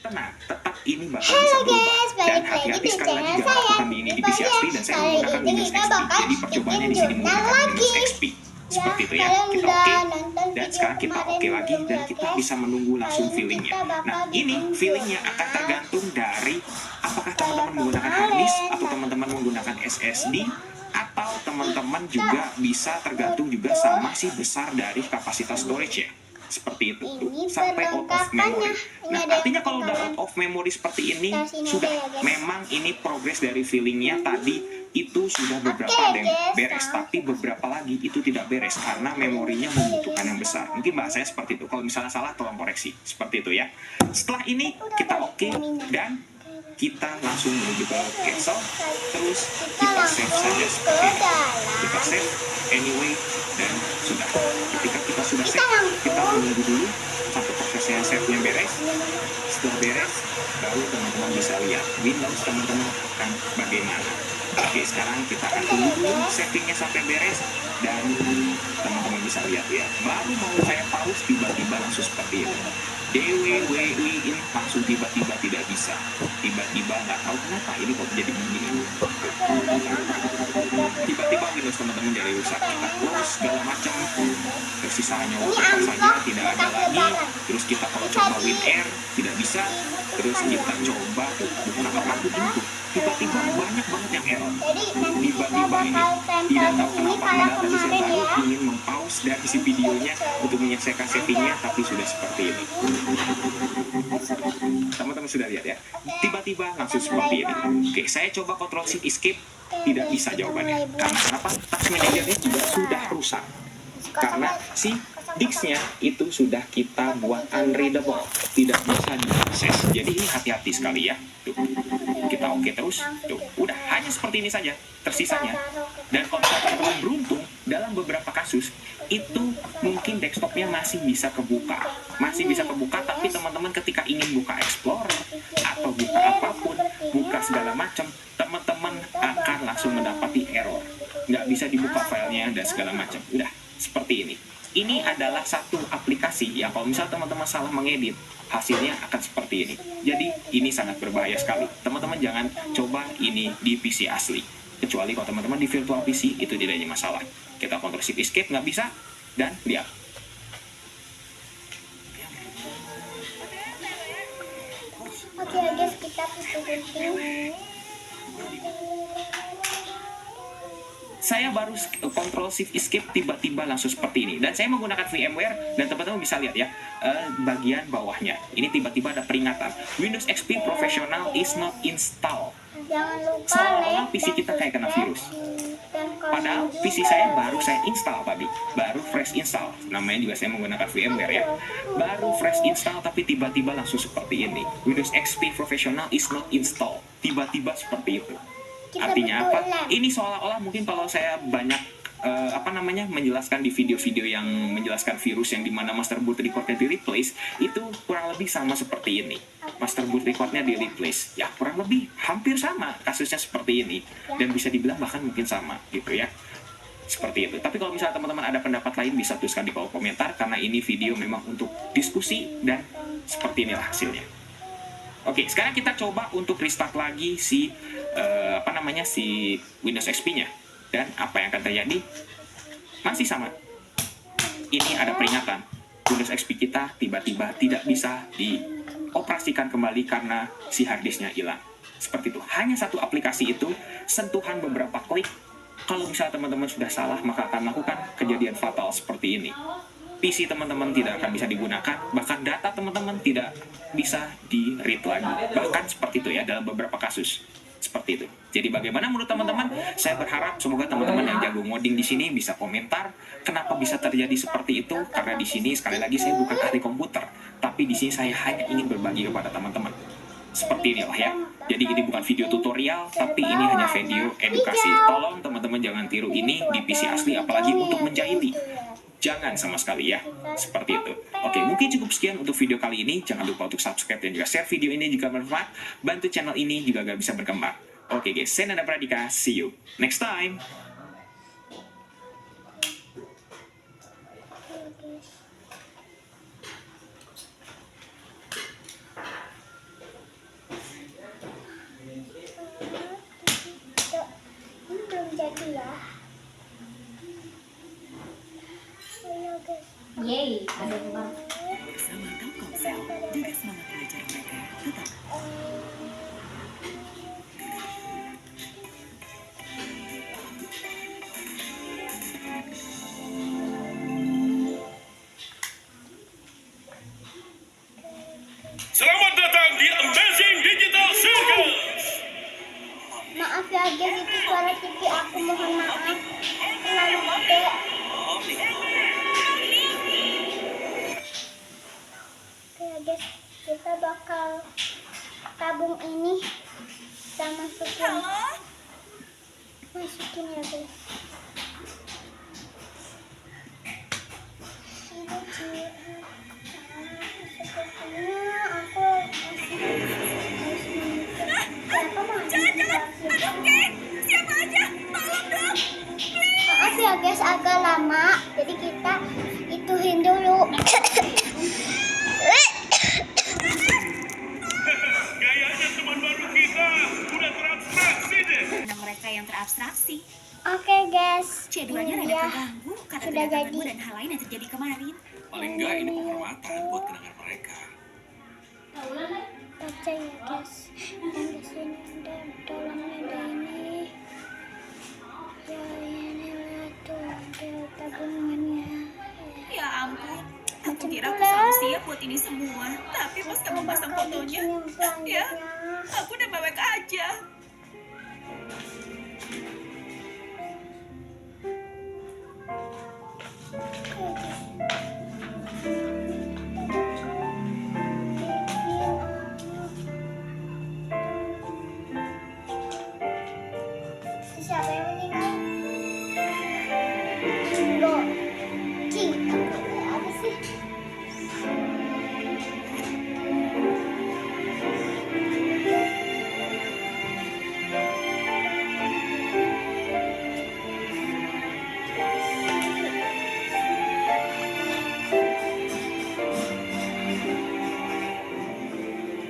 Tenang, tetap ini bakal bisa berubah. Dan hati-hati sekali lagi jangan lakukan ini di PC asli dan saya menggunakan Windows XP. Jadi percobaannya di sini menggunakan Windows XP. Seperti itu ya. Kita oke. Dan sekarang kita oke lagi dan kita bisa menunggu langsung feelingnya. Nah, ini feelingnya akan tergantung dari apakah teman-teman menggunakan hard disk atau teman-teman menggunakan SSD atau teman-teman juga bisa tergantung juga sama si besar dari kapasitas storage ya. Seperti itu tuh, sampai out of memory. Nah, artinya kalau udah out of memory seperti ini, sudah memang ini progres dari feelingnya tadi itu sudah beberapa ada yang beres, tapi beberapa lagi itu tidak beres karena memorinya membutuhkan yang besar. Mungkin bahasanya seperti itu. Kalau misalnya salah, tolong koreksi. Seperti itu ya. Setelah ini kita oke dan kita langsung menuju ke cancel, terus kita save saja seperti ini. Kita save anyway dan sudah. Ketika kita sudah save, kita menunggu dulu sampai prosesnya save-nya beres. Setelah beres, baru teman-teman bisa lihat Windows teman-teman akan bagaimana. Oke, sekarang kita akan tunggu dulu settingnya sampai beres dan teman-teman bisa lihat ya. Baru mau saya pause tiba-tiba langsung seperti ini. DWWI langsung tiba-tiba tidak bisa, tiba-tiba nggak tahu kenapa ini kok jadi begini. Tiba-tiba Windows teman-teman jadi rusak, kita close segala macam, tersisanya wallpaper saja tidak ada lagi. Terus kita kalau coba WinR tidak bisa, terus kita coba bukan apa-apa itu tiba-tiba banyak banget yang error. Tiba-tiba ini tidak tahu kenapa, padahal tadi saya baru ingin mempause dari si videonya untuk menyelesaikan settingnya, tapi sudah seperti ini. Teman-teman sudah lihat ya, tiba-tiba langsung seperti ini. Oke, saya coba Ctrl Shift Escape, tidak bisa jawabannya. Karena kenapa? Task manajernya juga sudah rusak. Karena si disknya itu sudah kita buat unreadable, tidak bisa diakses. Jadi ini hati-hati sekali ya. Tuh, kita oke terus. Tuh, udah hanya seperti ini saja tersisanya. Dan kalau teman-teman beruntung dalam beberapa kasus itu mungkin desktopnya masih bisa kebuka, tapi teman-teman ketika ingin buka Explorer atau buka apapun, buka segala macam, teman-teman akan langsung mendapati error, nggak bisa dibuka filenya dan segala macam. Udah seperti ini. Ini adalah satu aplikasi yang kalau misal teman-teman salah mengedit, hasilnya akan seperti ini. Jadi ini sangat berbahaya sekali. Teman-teman jangan coba ini di PC asli. Kecuali kalau teman-teman di virtual PC itu tidak ada masalah. Kita Ctrl Shift Escape nggak bisa dan lihat. Oke guys, kita putus. Saya baru Ctrl Shift Escape tiba-tiba langsung seperti ini. Dan saya menggunakan VMware dan teman-teman bisa lihat ya bagian bawahnya. Ini tiba-tiba ada peringatan Windows XP Professional is not installed. Seolah-olah PC kita kayak kena virus. Padahal PC saya baru saya install tadi, baru fresh install. Namanya juga saya menggunakan VMware ya. Baru fresh install tapi tiba-tiba langsung seperti ini. Windows XP Professional is not installed. Tiba-tiba seperti itu. Artinya apa? Ini seolah-olah mungkin kalau saya banyak menjelaskan di video-video yang menjelaskan virus yang dimana master boot recordnya di replace, itu kurang lebih sama seperti ini. Master boot recordnya di replace, ya kurang lebih hampir sama kasusnya seperti ini, dan bisa dibilang bahkan mungkin sama gitu ya. Seperti itu. Tapi kalau misalnya teman-teman ada pendapat lain bisa tuliskan di kolom komentar, karena ini video memang untuk diskusi dan seperti inilah hasilnya. Oke, sekarang kita coba untuk restart lagi si Windows XP-nya. Dan apa yang akan terjadi? Masih sama. Ini ada peringatan. Windows XP kita tiba-tiba tidak bisa dioperasikan kembali karena si harddisknya hilang. Seperti itu. Hanya satu aplikasi itu, sentuhan beberapa klik. Kalau misalnya teman-teman sudah salah, maka akan melakukan kejadian fatal seperti ini. PC teman-teman tidak akan bisa digunakan, bahkan data teman-teman tidak bisa di-read lagi. Bahkan seperti itu ya dalam beberapa kasus. Seperti itu. Jadi bagaimana menurut teman-teman? Saya berharap semoga teman-teman yang jago ngoding di sini bisa komentar kenapa bisa terjadi seperti itu, karena di sini sekali lagi saya bukan ahli komputer, tapi di sini saya hanya ingin berbagi kepada teman-teman. Seperti inilah ya. Jadi ini bukan video tutorial, tapi ini hanya video edukasi. Tolong teman-teman jangan tiru ini di PC asli, apalagi untuk menjahili. Jangan sama sekali ya. Seperti itu. Oke, mungkin cukup sekian untuk video kali ini. Jangan lupa untuk subscribe dan juga share video ini jika bermanfaat. Bantu channel ini juga agar bisa berkembang. Oke guys, saya Nanda Pradika. See you next time. lagi ya. Ayo guys. Yeay, ada uang. Bersama Telkomsel, jaga semangat belajar mereka tetap. Selamat datang di Amazing Digital Circus. Maaf ya guys, itu suara TV aku, mohon maaf. Terlalu gede. Oke ya guys, kita bakal tabung ini kita masukin ya guys. Sepertinya aku masih harus memikir kenapa Siapa aja, tolong dong. maaf ya guys, agak lama, jadi kita ituin dulu. Kayaknya teman baru kita udah terabstraksi deh. Tentang mereka yang terabstraksi. Oke guys, Jadwalnya ini rada dia terganggu karena sudah kedatanganmu jadi. dan hal lain yang terjadi kemarin. Paling enggak ini penghormatan buat kenangan mereka. Baca ya guys, dan di sini ada tolongnya ada ini. Ya ini lihat tuh ada tabungannya. Ya ampun, aku Macam kira aku itulah. selalu siap buat ini semua. Tapi pas kamu pasang Bakal fotonya, bikin yang selanjutnya. ya, aku udah mewek aja. Siapa yang meninggal? Jingo. King. Apa sih?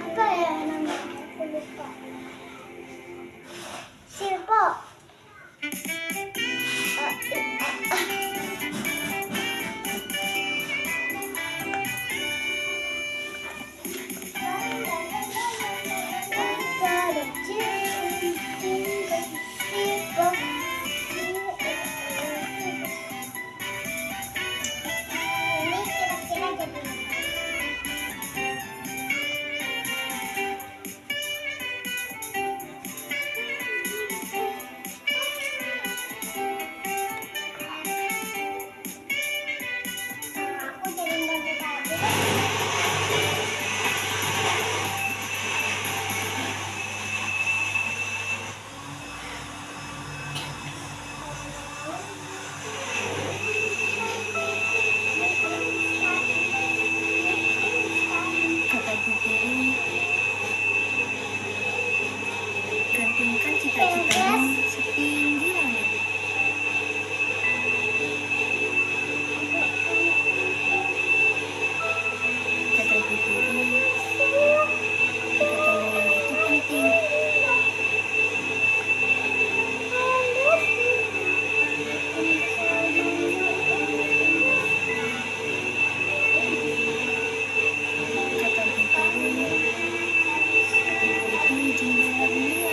Apa ya namanya? Aku lupa. Silpo. Ini kira-kira jadi aku jadi nggak buka aja deh. Kata Bu Guru, gantungkan cita-citamu setinggi langit. Kata Bu Guru, ketolongan itu penting. Kata Bu Guru, ibu itu jendela dunia.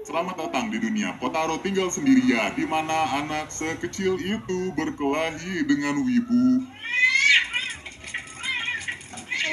Selamat datang di dunia Kotaro tinggal sendirian, di mana anak sekecil itu berkelahi dengan wibu.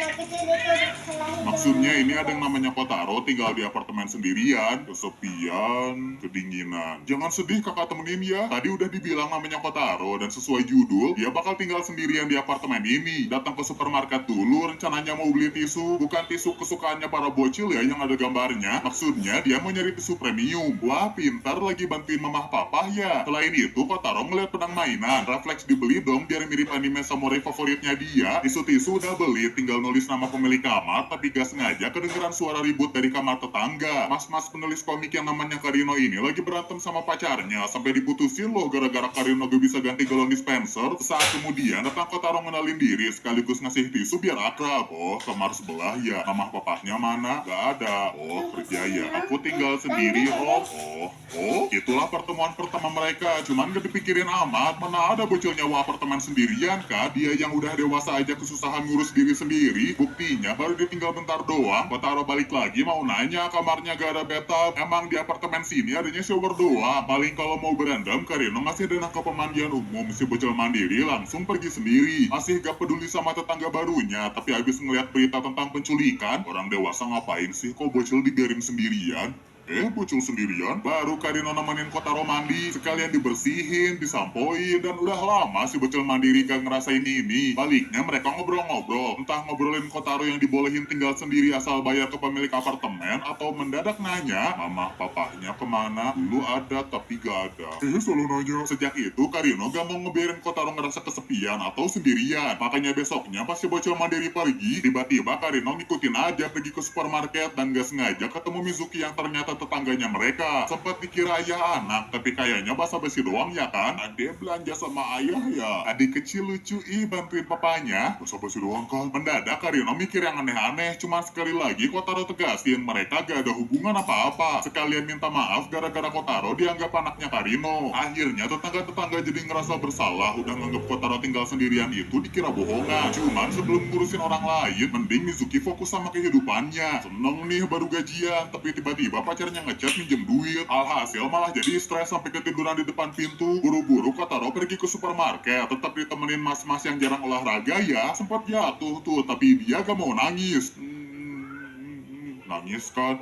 anak kecil itu disalahin. Maksudnya ini ada yang namanya Kotaro tinggal di apartemen sendirian, kesepian, kedinginan. Jangan sedih kakak temenin ya. Tadi udah dibilang namanya Kotaro dan sesuai judul, dia bakal tinggal sendirian di apartemen ini. Datang ke supermarket dulu, rencananya mau beli tisu. Bukan tisu kesukaannya para bocil ya yang ada gambarnya. Maksudnya dia mau nyari tisu premium. Wah pintar lagi bantuin mamah papa ya. Selain itu Kotaro ngeliat pedang mainan. Refleks dibeli dong biar mirip anime samurai favoritnya dia. Tisu-tisu udah beli, tinggal nulis nama pemilik kamar, tapi gak sengaja kedengeran suara ribut dari kamar tetangga. Mas-mas penulis komik yang namanya Karino ini lagi berantem sama pacarnya, sampai diputusin loh gara-gara Karino gak bisa ganti galon dispenser. Saat kemudian datang Kotaro ngenalin diri, sekaligus ngasih tisu biar akrab. Oh, kamar sebelah ya. Nama papahnya mana? Gak ada. Oh, kerja ya. Aku tinggal sendiri. Oh, itulah pertemuan pertama mereka. Cuman gak dipikirin amat, mana ada bocil nyawa apartemen sendirian kah? Dia yang udah dewasa aja kesusahan ngurus diri sendiri. Buktinya baru ditinggal bentar doang. Kotaro balik lagi mau nanya, kamarnya gak ada bathtub. Emang di apartemen sini adanya shower doang. Paling kalau mau berendam, Karino ngasih dana ke pemandian umum. Si bocil mandiri langsung pergi sendiri. Masih gak peduli sama tetangga barunya. Tapi habis ngeliat berita tentang penculikan, orang dewasa ngapain sih kok bocil dibiarin sendirian? Bocil sendirian? Baru Karino nemenin Kotaro mandi, sekalian dibersihin, disampoin, dan udah lama si bocil mandiri gak ngerasain ini. Baliknya mereka ngobrol-ngobrol, entah ngobrolin Kotaro yang dibolehin tinggal sendiri asal bayar ke pemilik apartemen, atau mendadak nanya, mama papahnya kemana? Dulu ada tapi gak ada. Selalu nanya. Sejak itu Karino gak mau ngebiarin Kotaro ngerasa kesepian atau sendirian. Makanya besoknya pas si bocil mandiri pergi, tiba-tiba Karino ngikutin aja pergi ke supermarket dan gak sengaja ketemu Mizuki yang ternyata tetangganya mereka. Sempat dikira ayah anak, tapi kayaknya basa-basi doang ya kan? Adek belanja sama ayah ya. Adik kecil lucu bantuin papanya. Basa-basi doang kan? Mendadak Karino mikir yang aneh-aneh. Cuman sekali lagi Kotaro tegasin mereka gak ada hubungan apa-apa. Sekalian minta maaf gara-gara Kotaro dianggap anaknya Karino. Akhirnya tetangga-tetangga jadi ngerasa bersalah. Udah nganggep Kotaro tinggal sendirian itu dikira bohongan. Cuman sebelum ngurusin orang lain, mending Mizuki fokus sama kehidupannya. Seneng nih baru gajian, tapi tiba-tiba pacarnya ngechat minjem duit. Alhasil malah jadi stres sampai ketiduran di depan pintu. Buru-buru Kotaro pergi ke supermarket, tetap ditemenin mas-mas yang jarang olahraga ya. Sempat jatuh tuh, tapi dia gak mau nangis. Nangis kan?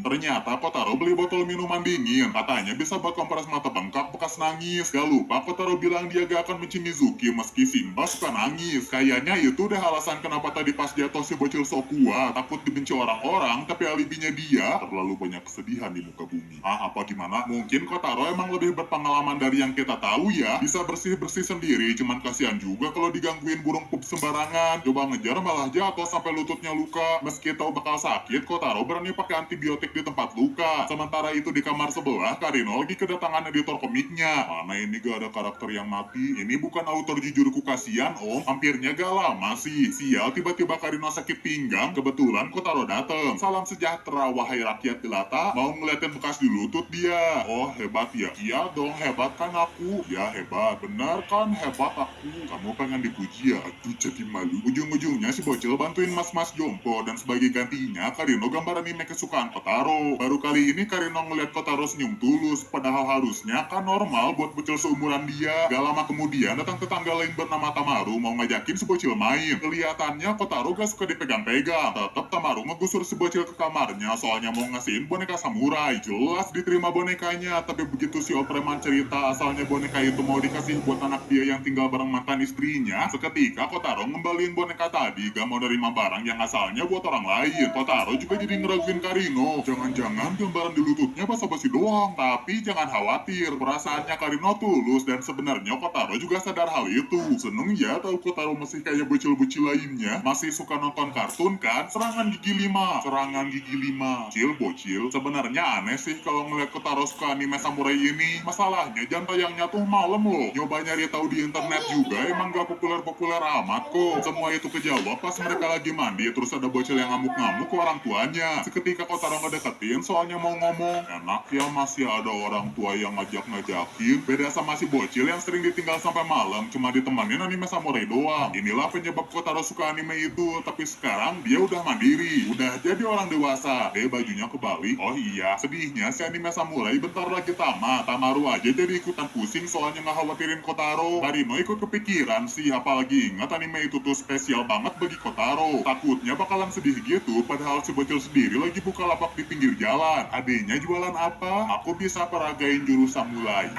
Ternyata Kotaro beli botol minuman dingin. Katanya bisa buat kompres mata bengkak bekas nangis. Gak lupa Kotaro bilang dia gak akan benci Mizuki meski Simba suka nangis. Kayaknya itu deh alasan kenapa tadi pas jatuh si bocil sok kuat. Takut dibenci orang-orang, tapi alibinya dia terlalu banyak kesedihan di muka bumi. Apa gimana? Mungkin Kotaro emang lebih berpengalaman dari yang kita tahu ya. Bisa bersih-bersih sendiri, cuman kasihan juga kalau digangguin burung pup sembarangan. Coba ngejar malah jatuh sampai lututnya luka. Meski tahu bakal sakit, Kotaro berani pakai antibiotik di tempat luka. Sementara itu di kamar sebelah, Karino lagi kedatangan editor komiknya. Mana ini gak ada karakter yang mati? Ini bukan autor jujurku kasihan om. Hampirnya gak lama sih. Sial tiba-tiba Karino sakit pinggang. Kebetulan Kotaro dateng. Salam sejahtera wahai rakyat jelata. Mau ngeliatin bekas di lutut dia. Oh hebat ya? Iya dong hebat kan aku. Ya hebat. Benar kan hebat aku. Kamu pengen dipuji ya? Aduh jadi malu. Ujung-ujungnya si bocil bantuin mas-mas jompo. Dan sebagai gantinya Karino gambar anime kesukaan Kotaro. Baru kali ini Karino ngeliat Kotaro senyum tulus, padahal harusnya kan normal buat bocil seumuran dia. Gak lama kemudian datang tetangga lain bernama Tamaru mau ngajakin si bocil main. Kelihatannya Kotaro gak suka dipegang-pegang. Tetap Tamaru ngegusur si bocil ke kamarnya soalnya mau ngasihin boneka samurai. Jelas diterima bonekanya, tapi begitu si opreman cerita asalnya boneka itu mau dikasih buat anak dia yang tinggal bareng mantan istrinya, seketika Kotaro ngembaliin boneka tadi gak mau nerima barang yang asalnya buat orang lain. Kotaro juga jadi ngeraguin Karino. Jangan-jangan gambaran di lututnya basa-basi doang. Tapi jangan khawatir, perasaannya Karino tulus dan sebenarnya Kotaro juga sadar hal itu. Seneng ya tahu Kotaro masih kayak bocil-bocil lainnya. Masih suka nonton kartun kan? Serangan gigi 5. Serangan gigi 5. Bocil. Sebenarnya aneh sih kalau ngeliat Kotaro suka anime samurai ini. Masalahnya jam tayangnya tuh malam loh. Nyoba nyari tahu di internet juga emang gak populer-populer amat kok. Semua itu kejawab pas mereka lagi mandi terus ada bocil yang ngamuk-ngamuk ke orang tua jalannya. Seketika Kotaro ngedeketin soalnya mau ngomong. Enak ya masih ada orang tua yang ngajak-ngajakin. Beda sama si bocil yang sering ditinggal sampai malam cuma ditemenin anime samurai doang. Inilah penyebab Kotaro suka anime itu. Tapi sekarang dia udah mandiri, udah jadi orang dewasa. Bajunya kebalik. Oh iya, sedihnya si anime samurai bentar lagi tamat. Tamaru aja jadi ikutan pusing soalnya ngekhawatirin Kotaro. Karino ikut kepikiran sih, apalagi ingat anime itu tuh spesial banget bagi Kotaro. Takutnya bakalan sedih gitu, padahal si bocil sendiri lagi buka lapak di pinggir jalan. Adenya jualan apa? Aku bisa peragain jurus samurai.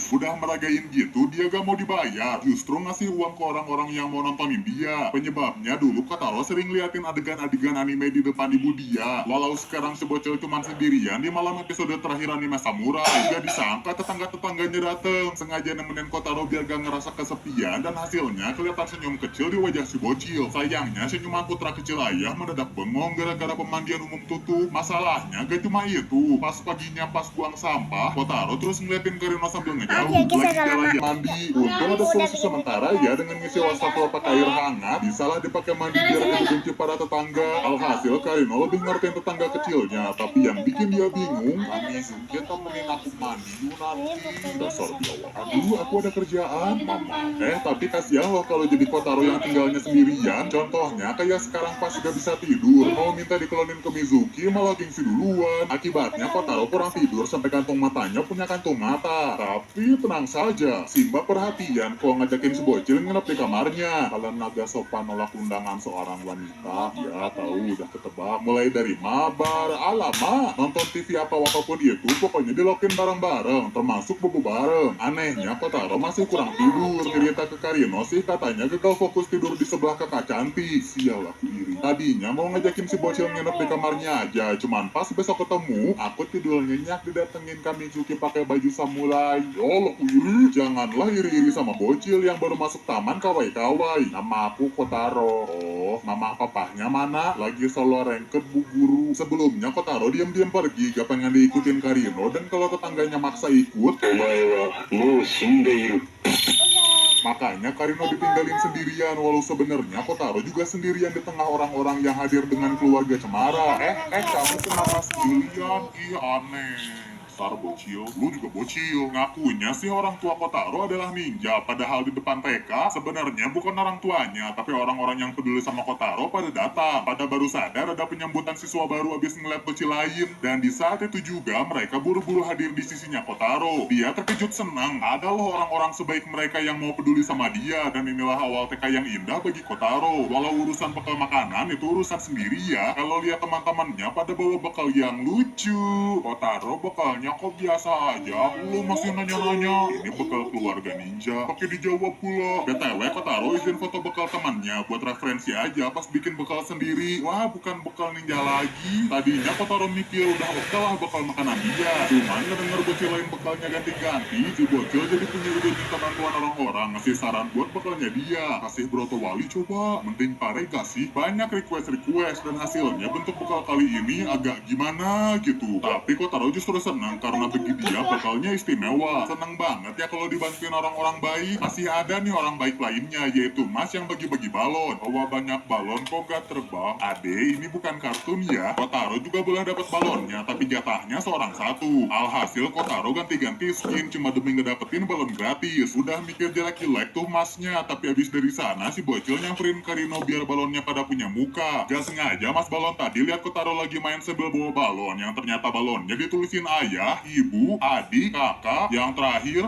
Udah meragain gitu, dia gak mau dibayar. Justru ngasih uang ke orang-orang yang mau nontonin dia. Penyebabnya dulu Kotaro sering liatin adegan-adegan anime di depan ibu dia. Walau sekarang si bocil cuma sendirian di malam episode terakhir anime samurai, gak disangka tetangga-tetangganya dateng sengaja nemenin Kotaro biar gak ngerasa kesepian, dan hasilnya kelihatan senyum kecil di wajah si bocil. Sayangnya senyuman putra kecil ayah mendadak bengong gara-gara pemandian umum tutup. Masalahnya gak cuma itu, pas paginya pas buang sampah, Kotaro terus ngeliatin Karino sambil ngejauh. Oke, Lagi kita jalan mandi. Untung ada solusi sementara ya, dengan ngisi wastafel pakai air hangat, bisalah dipakai mandi biar gak dibenci para tetangga. Alhasil Karino lebih ngertiin tetangga kecilnya, tapi yang bikin dia bingung, Mami Zuki temenin aku mandi dulu nanti. Dasar biawak. Aduh, aku ada kerjaan, Mama. Tapi kasihan loh kalau jadi Kotaro yang tinggalnya sendirian. Contohnya kayak sekarang pas gak bisa tidur, mau minta diklonin ke Mizuki malah gengsi duluan. Akibatnya Kotaro kurang tidur sampai kantung matanya punya kantung mata. Tapi tenang saja, Simba perhatian kok ngajakin si bocil nginep di kamarnya. Kalian naga sopan nolak undangan seorang wanita, ya tahu udah ketebak. Mulai dari mabar, alamak, nonton TV atau apapun itu, pokoknya dilokin bareng-bareng, termasuk bobo bareng. Anehnya Kotaro masih kurang tidur. Cerita ke Karino sih katanya gagal fokus tidur di sebelah kakak cantik. Sial, aku iri. Tadinya mau ngajakin si bocil nginep di kamarnya aja, cuman pas besok ketemu, aku tidur nyenyak didatengin Kamizuki pakai baju samurai. Yol, aku iri. Janganlah iri-iri sama bocil yang baru masuk taman kawai-kawai. Nama aku Kotaro. Oh, nama papahnya mana? Lagi solo ranked bu guru. Sebelumnya Kotaro diam-diam pergi, gak pengen diikutin Karino, dan kalau tetangganya maksa ikut, makanya Karino ditinggalin sendirian, walau sebenarnya Kotaro juga sendirian di tengah orang-orang yang hadir dengan keluarga cemara. Kamu kenapa sendirian? Iya aneh. Dasar bocil, lu juga bocil. Ngakunya sih orang tua Kotaro adalah ninja, padahal di depan TK sebenarnya bukan orang tuanya, tapi orang-orang yang peduli sama Kotaro pada datang. Pada baru sadar ada penyambutan siswa baru abis ngeliat bocil lain, dan di saat itu juga mereka buru-buru hadir di sisinya Kotaro. Dia terkejut senang, ada loh orang-orang sebaik mereka yang mau peduli sama dia, dan inilah awal TK yang indah bagi Kotaro. Walau urusan bekal makanan itu urusan sendiri ya, kalau lihat teman-temannya pada bawa bekal yang lucu. Kotaro bekalnya kok biasa aja, lu masih nanya-nanya. Ini bekal keluarga ninja, pakai dijawab pula. BTW Kotaro izin foto bekal temannya buat referensi aja pas bikin bekal sendiri. Wah, bukan bekal ninja lagi. Tadinya Kotaro mikir udah oke lah bekal makanan dia, cuman ngedenger bocil lain bekalnya ganti-ganti, si bocil jadi punya ide minta bantuan orang-orang ngasih saran buat bekalnya dia. Kasih broto wali coba, mending pare kasih banyak request, dan hasilnya bentuk bekal kali ini agak gimana gitu. Tapi Kotaro justru senang karena bagi dia bekalnya istimewa. Senang banget ya kalau dibantuin orang-orang baik. Masih ada nih orang baik lainnya, yaitu Mas yang bagi-bagi balon. Bawa banyak balon kok gak terbang. Ade, ini bukan kartun ya. Kotaro juga boleh dapat balonnya, tapi jatahnya seorang satu. Alhasil Kotaro ganti-ganti skin cuma demi ngedapetin balon gratis. Udah mikir jelek-jelek tuh Masnya, tapi habis dari sana si bocil nyamperin Karino biar balonnya pada punya muka. Gak sengaja Mas balon tadi lihat Kotaro lagi main sambil bawa balon, yang ternyata balonnya ditulisin ayah, ibu, adik, kakak, yang terakhir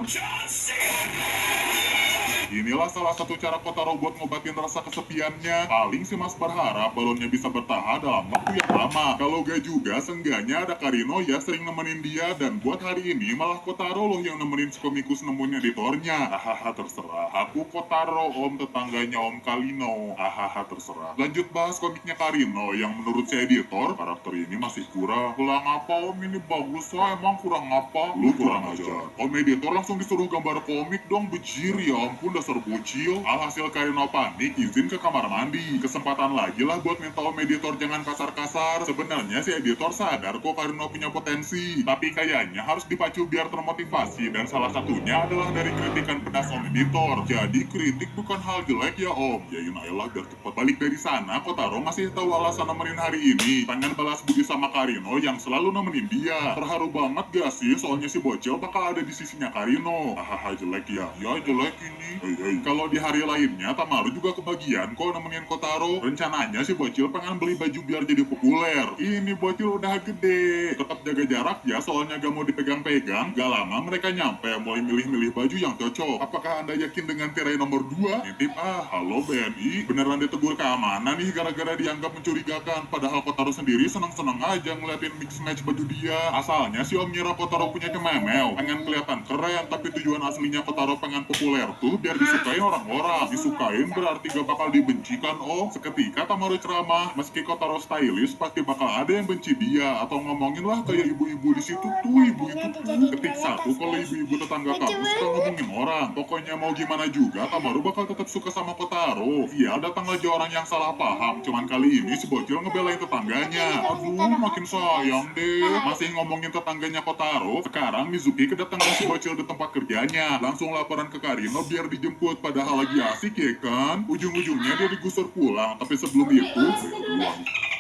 inilah salah satu cara Kotaro buat ngobatin rasa kesepiannya. Paling si Mas berharap balonnya bisa bertahan dalam waktu yang lama. Kalau gak juga, seenggaknya ada Karino ya sering nemenin dia. Dan buat hari ini malah Kotaro loh yang nemenin si komikus nemuin editornya. Hahaha terserah, aku Kotaro om tetangganya om Kalino. Hahaha terserah. Lanjut bahas komiknya Karino yang menurut si editor, karakter ini masih kurang. Kurang apa om, ini bagus lah, emang kurang apa? Lu kurang ajar. Om editor langsung disuruh gambar komik dong, bejir ya ampun. dasar bocil. Alhasil Karino panik, izin ke kamar mandi. Kesempatan lagi lah buat minta om editor jangan kasar-kasar. Sebenarnya si editor sadar kok Karino punya potensi, tapi kayaknya harus dipacu biar termotivasi, dan salah satunya adalah dari kritikan pedas om editor. Jadi kritik bukan hal jelek ya om. Yain ayolah biar cepet. Balik dari sana, Kotaro masih tahu alasan nemenin hari ini. Pengen balas budi sama Karino yang selalu nemenin dia. Terharu banget gak sih, soalnya si bocil bakal ada di sisinya Karino. Hahaha, jelek ya? Ya jelek ini. Hei. Kalau di hari lainnya, Tamaru juga kebagian kok nemenin Kotaro. Rencananya si bocil pengen beli baju biar jadi populer. Ini bocil udah gede. Tetap jaga jarak ya, soalnya gak mau dipegang-pegang. Gak lama mereka nyampe, mulai milih-milih baju yang cocok. Apakah anda yakin dengan tirai nomor 2? Nitip halo BNI. Beneran ditegur keamanan nih gara-gara dianggap mencurigakan. Padahal Kotaro sendiri seneng-seneng aja ngeliatin mix match baju dia. Asalnya si om ngira Kotaro punya cememel, pengen kelihatan keren, tapi tujuan aslinya Kotaro pengen populer tuh biar disukain orang-orang. Disukain berarti gak bakal dibenci kan om. Seketika Tamaru ceramah, meski Kotaro stylish pasti bakal ada yang benci dia atau ngomongin lah kayak ibu-ibu di situ tuh, ibu itu tuh. Ketik satu, kalau ibu-ibu tetangga kamu suka ngomongin orang. Pokoknya mau gimana juga Tamaru bakal tetap suka sama Kotaro. Iya, datang aja orang yang salah paham, cuman kali ini si bocil ngebelain tetangganya. Aduh, makin sayang deh. Masih ngomongin tetangganya Kotaro, sekarang Mizuki kedatangan si bocil di tempat kerjanya. Langsung laporan ke Karino biar dijemput, padahal lagi asik ya kan. Ujung-ujungnya dia digusur pulang, tapi sebelum itu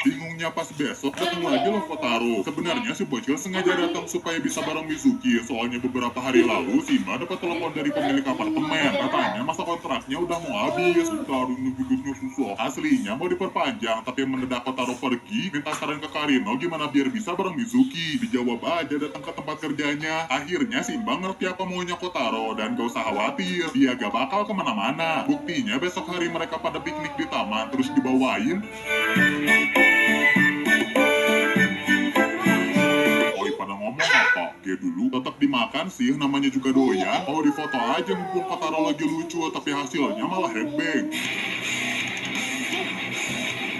bingungnya pas besok datang lagi loh Kotaro. Sebenarnya si bocil sengaja datang supaya bisa bareng Mizuki, soalnya beberapa hari lalu Simba dapat telepon dari pemilik apartemen. Katanya masa kontraknya udah mau habis. Kotaro hidupnya susah. Aslinya mau diperpanjang, tapi mendadak Kotaro pergi, minta saran ke Karino gimana biar bisa bareng Mizuki. Dijawab aja datang ke tempat kerjanya. Akhirnya Simba ngerti apa maunya Kotaro, dan gak usah khawatir, dia gak bakal kemana-mana. Buktinya besok hari mereka pada piknik di taman, terus dibawain pada ngomong apa? Dia dulu tetap dimakan sih, namanya juga doyan. Mau difoto aja mumpung Kotaro lagi lucu, tapi hasilnya malah headbang.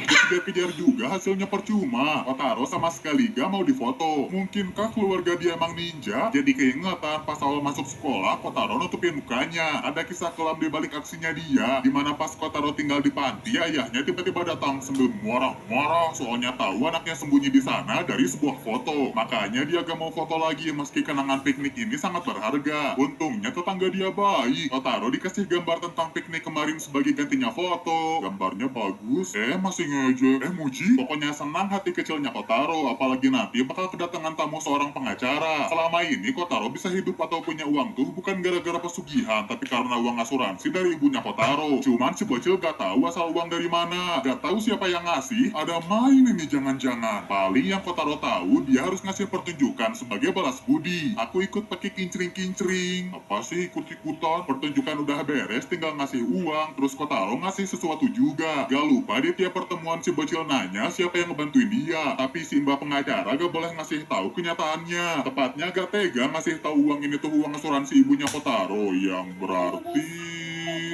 Dikejar-kejar juga hasilnya percuma. Kotaro sama sekali gak mau difoto. Mungkinkah keluarga dia emang ninja? Jadi keingetan pas awal masuk sekolah, Kotaro nutupin mukanya. Ada kisah kelam di balik aksinya dia, dimana pas Kotaro tinggal di panti, ayahnya tiba-tiba datang sambil marah-marah soalnya tahu anaknya sembunyi di sana dari sebuah foto. Makanya dia gak mau foto lagi meski kenangan piknik ini sangat berharga. Untungnya tetangga dia baik. Kotaro dikasih gambar tentang piknik kemarin sebagai gantinya foto. Gambarnya bagus. Masih ngejek. Muji. Pokoknya senang hati kecilnya Kotaro, apalagi nanti bakal kedatangan tamu seorang pengacara. Selama ini Kotaro bisa hidup atau punya uang tuh bukan gara-gara pesugihan, tapi karena uang asuransi dari ibunya Kotaro. Cuman si bocil gak tahu asal uang dari mana, gak tahu siapa yang ngasih. Ada main ini jangan-jangan. Paling yang Kotaro tahu, dia harus ngasih pertunjukan sebagai balas budi. Aku ikut pakai kincring-kincring. Apa sih ikut-ikutan? Pertunjukan udah beres, tinggal ngasih uang. Terus Kotaro ngasih sesuatu juga. Gak lupa di tiap pertemuan si bocil nanya siapa yang ngebantuin dia, tapi si mbak pengacara gak boleh ngasih tahu kenyataannya. Tepatnya gak tega ngasih tahu uang ini tuh uang asuransi ibunya Kotaro, yang berarti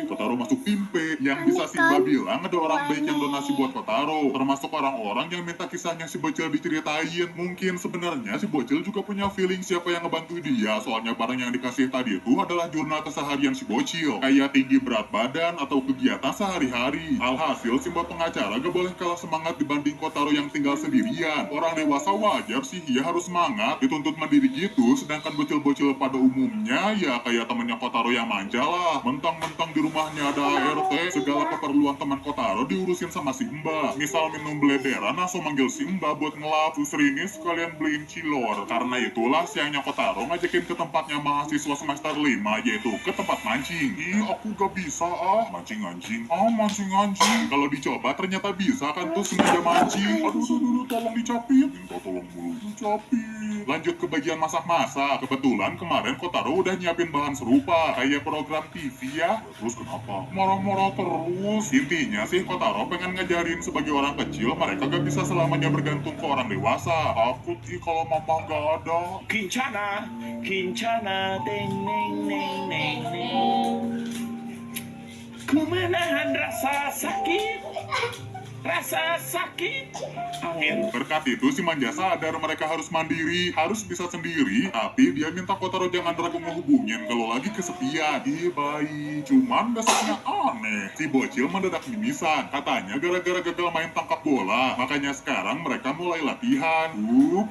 Kotaro masuk tim P. Yang bisa Simba bilang ada orang baik yang donasi buat Kotaro, termasuk orang-orang yang minta kisahnya si bocil diceritain. Mungkin sebenarnya si bocil juga punya feeling siapa yang ngebantu dia, soalnya barang yang dikasih tadi itu adalah jurnal keseharian si bocil, kayak tinggi berat badan atau kegiatan sehari-hari. Alhasil Simba pengacara gak boleh kalah semangat dibanding Kotaro yang tinggal sendirian. Orang dewasa wajar sih ya harus semangat, dituntut mandiri gitu, sedangkan bocil-bocil pada umumnya ya kayak temennya Kotaro yang manja lah. Mentang-mentang di rumahnya ada ART, segala keperluan teman Kotaro diurusin sama Simba. Misal minum blederan langsung manggil Simba buat ngelap. Susri ini sekalian beliin cilor. Karena itulah siangnya Kotaro ngajakin ke tempatnya mahasiswa semester 5, yaitu ke tempat mancing. Ih, aku gak bisa mancing anjing. Mancing anjing. Kalau dicoba ternyata bisa kan tuh sengaja mancing. Aduh, tolong dicapit. Minta tolong mulu dicapit. Lanjut ke bagian masak-masak. Kebetulan kemarin Kotaro udah nyiapin bahan serupa, kayak program TV ya. Terus kenapa? Marah-marah terus. Intinya sih Kotaro pengen ngajarin sebagai orang kecil mereka gak bisa selamanya bergantung ke orang dewasa. Takut sih kalau mama gak ada. Kincana, deng neng neng neng neng. Ku menahan rasa sakit Rasa sakit. Angin. Berkat itu si manja sadar mereka harus mandiri, harus bisa sendiri, tapi dia minta Kotaro jangan ragu ngehubungin kalau lagi kesepian. Ih baik, cuman besoknya aneh. Si bocil mendadak mimisan, katanya gara-gara gagal main tangkap bola. Makanya sekarang mereka mulai latihan. Dung.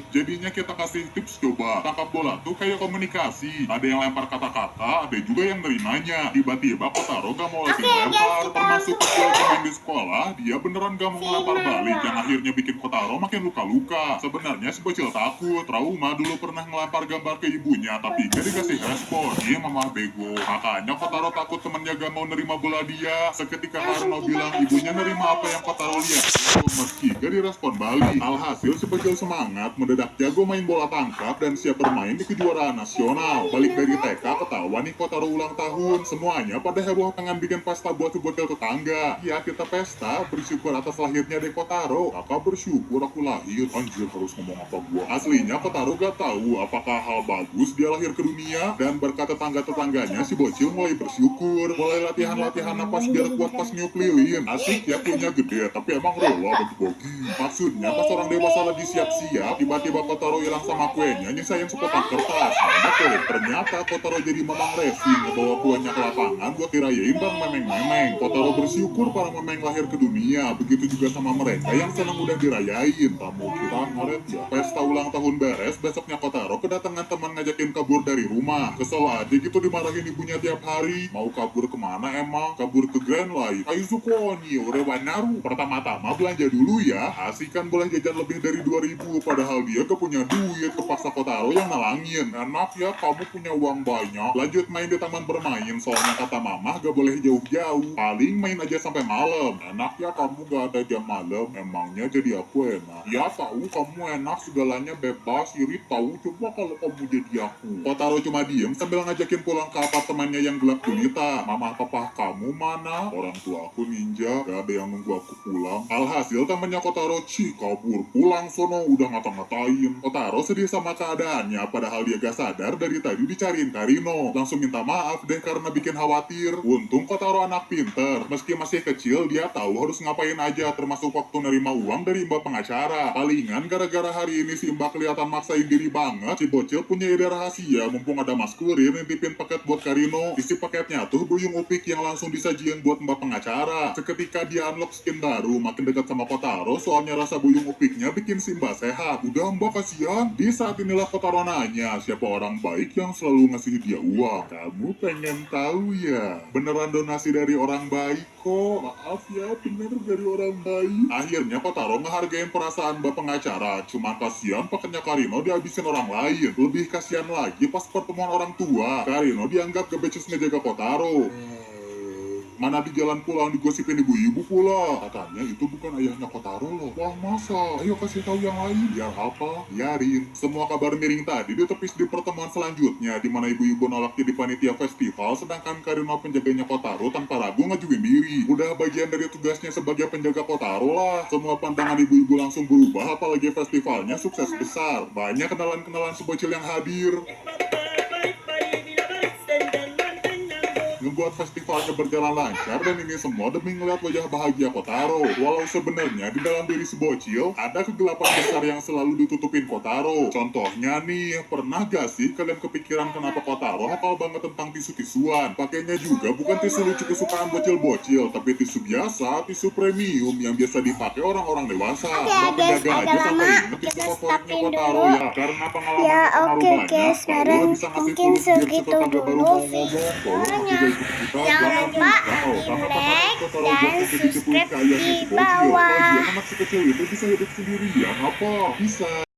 Jadinya kita kasih tips coba. Tangkap bola tuh kayak komunikasi. Ada yang lempar kata-kata, ada juga yang nerimanya. Tiba-tiba Kotaro gak mau lagi lempar, termasuk kecil main di sekolah, dia beneran gak mau ngelempar balik, yang akhirnya bikin Kotaro makin luka-luka. Sebenarnya si bocil takut, trauma dulu pernah ngelempar gambar ke ibunya, tapi gak dikasih respon. Dia mamah bego. Makanya Kotaro takut temennya gak mau nerima bola dia. Seketika Karno bilang ibunya nerima apa yang Kotaro lihat, meski gak direspon balik. Alhasil si bocil semangat, mendadak jago main bola tangkap dan siap bermain di kejuaraan nasional. Balik dari TK ketahuan nih Kotaro ulang tahun. Semuanya pada heboh tangan bikin pesta buat si bocil tetangga. Ya kita pesta, bersyukur atas lahirnya deh Kotaro. Kakak bersyukur aku lahir. Anjir harus ngomong apa gua. Aslinya Kotaro gak tahu apakah hal bagus dia lahir ke dunia. Dan berkat tetangga-tetangganya si bocil mulai bersyukur. Mulai latihan-latihan napas biar kuat pas niup lilin. Asik ya punya gede tapi emang rela bagi-bagi. Maksudnya pas orang dewasa lagi siap-siap, tiba-tiba Kotaro hilang sama kuenya, nyisain sepotong kertas. Betul, ternyata Kotaro jadi mamang racing, ngebawa kuenya ke lapangan buat dirayain bang memeng-memeng. Kotaro bersyukur para memeng lahir ke dunia, begitu juga sama mereka yang senang udah dirayain. Tamu kita ngaret ya. Pesta ulang tahun beres, besoknya Kotaro kedatangan teman ngajakin kabur dari rumah. Kesel aja gitu dimarahin ibunya tiap hari. Mau kabur kemana emang? Kabur ke Grand Line. Aizuko ni Orewanaru. Pertama-tama belanja dulu ya. Asik kan boleh jajan lebih dari 2.000, padahal dia gak punya duit. Kepaksa Kotaro yang nalangin. Enak ya kamu punya uang banyak, lanjut main di taman bermain, soalnya kata mamah gak boleh jauh-jauh, paling main aja sampai malam. Enak ya kamu gak ada jam malam, emangnya jadi aku enak? Ya tahu kamu enak, segalanya bebas, iri tahu, coba kalau kamu jadi aku. Kotaro cuma diem sambil ngajakin pulang ke apartemennya yang gelap gulita. Mama papa kamu mana? Orang tua aku ninja, gak ada yang nunggu aku pulang. Alhasil temennya Kotaro kabur, pulang sono udah ngata-ngatain. Kotaro sedih sama keadaannya, padahal dia gak sadar dari tadi dicariin Karino. Langsung minta maaf deh karena bikin khawatir. Untung Kotaro anak pinter, meski masih kecil dia tahu harus ngapain aja, termasuk waktu nerima uang dari mbak pengacara. Palingan gara-gara hari ini si mbak kelihatan maksain diri banget, si bocil punya ide rahasia. Mumpung ada Mas Kurir nitipin paket buat Karino, isi paketnya tuh Buyung Upik yang langsung disajiin buat mbak pengacara. Seketika dia unlock skin baru, makin dekat sama Kotaro, soalnya rasa Buyung Upiknya bikin si mbak sehat. Udah mbak kasihan. Di saat inilah Kotaro nanya, siapa orang baik yang selalu ngasih dia uang? Kamu pengen tahu ya? Beneran donasi dari orang baik kok. Maaf ya, bener dari orang baik. Akhirnya Kotaro ngehargain perasaan mbak pengacara. Cuma kasihan paketnya Karino dihabisin orang lain. Lebih kasihan lagi pas pertemuan orang tua. Karino dianggap gebecus ngejaga Kotaro. Mana di jalan pulang digosipin ibu-ibu pula. Katanya itu bukan ayahnya Kotaro loh. Wah masa? Ayo kasih tahu yang lain. Biar apa? Biarin. Semua kabar miring tadi ditepis di pertemuan selanjutnya, di mana ibu-ibu nolak jadi panitia festival, sedangkan Karino penjaganya Kotaro tanpa ragu ngajuin diri. Udah bagian dari tugasnya sebagai penjaga Kotaro lah. Semua pandangan ibu-ibu langsung berubah, apalagi festivalnya sukses besar. Banyak kenalan-kenalan sebocil yang hadir. Ngebuat festivalnya berjalan lancar, dan ini semua demi ngeliat wajah bahagia Kotaro. Walau sebenarnya di dalam diri si bocil ada kegelapan besar yang selalu ditutupin Kotaro. Contohnya nih, pernah gak sih kalian kepikiran kenapa Kotaro hafal banget tentang tisu-tisuan? Pakainya juga bukan tisu lucu kesukaan bocil-bocil, tapi tisu biasa, tisu premium yang biasa dipakai orang-orang dewasa. Oke, guys, Penjaga aja agak sampai lama. inget tisu Kita favoritnya stopin Kotaro dulu. ya. Karena pengalaman Ya, terlalu oke, banyak, guys. Kotaro Sekarang bisa ngasih mungkin solusi biar si segitu tetangga baru dulu mau ngomong. Tolong videonya. juga ikut kita, Jangan lupa like dan subscribe di bawah. Lagian anak si kecil itu bisa hidup sendirian apa? Bisa.